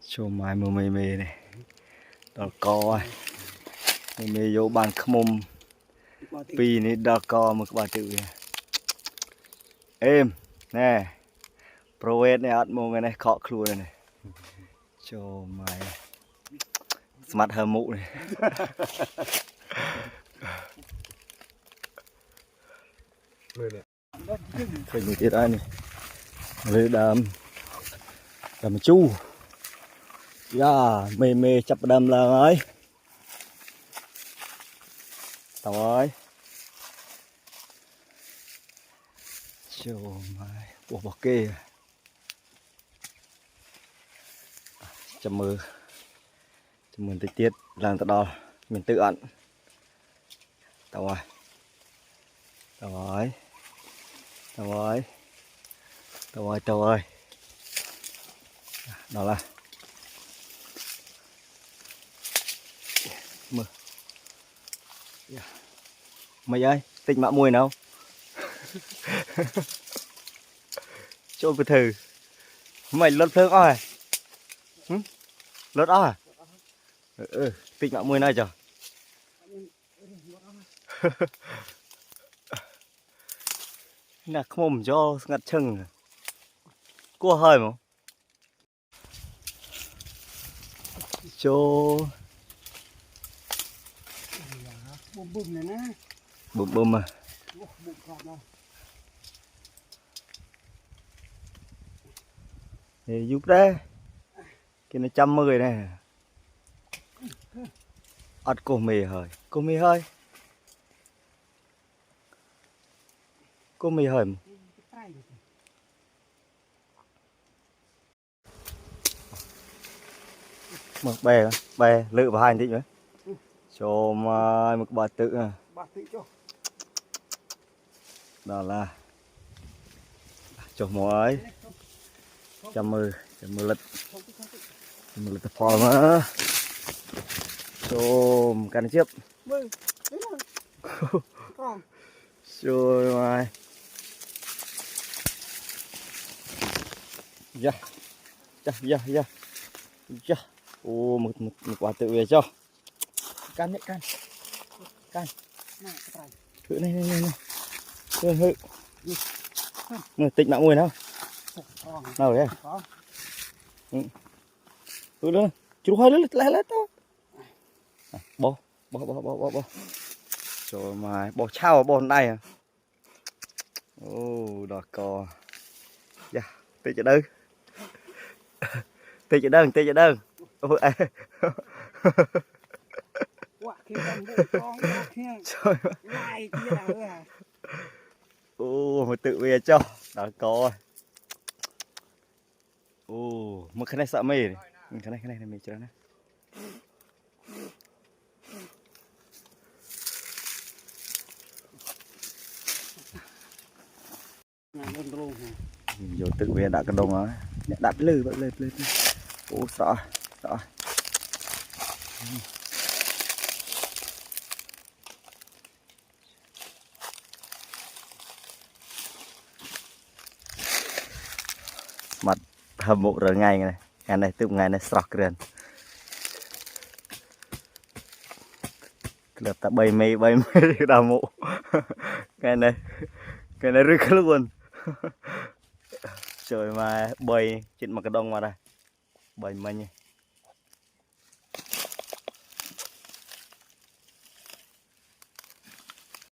Cho mai mưa mê mê này. Đó co mê mê vô bàn khmum. Pi này đó co mà các bạn tự êm nè. Provet này át mông này khó khlu này. Cho mai smart hơ mụ này. Phải một tiết ai này. Lấy đàm chu. Mê mê chập đầm là ơi. Tao ơi. Cho mai bộ bọc kê. Chầm mơ tiết làm tao đo mình tự ăn. Tao ơi đó là mơ mày ơi tịnh mạ mùi nào cho cái thử mày lót phớt oi lót oi tịnh mạ mùi này chờ nè không cho ngặt chừng cua hơi mà cho bùm mà thì giúp đấy cái này 110 này ớt cô mì hơi một bè lự vào hai tí nữa cho mai một bà tự đó là cho mỗi 110 lít phò mà chôm cắn chiếc rồi mai ô một quả tự về cho can thử này hự tịnh mạng mùi nào đấy nữa chú hơi lấy to bỏ rồi mà bỏ chao bỏ này à ô đỏ cò tê chợ đơn ô mà tự về cho đỏ cò ô mà cái này sợ mê cái này mê chưa nè vô tự về đã cái đông á đặt lư lên ô sợ mặt hầm mộ rồi ngày này từ ngày này sọc rồi lợp ta bay mây đào mộ cái này rực luôn trời mà bay trên mặt cái đông mà đây bay mình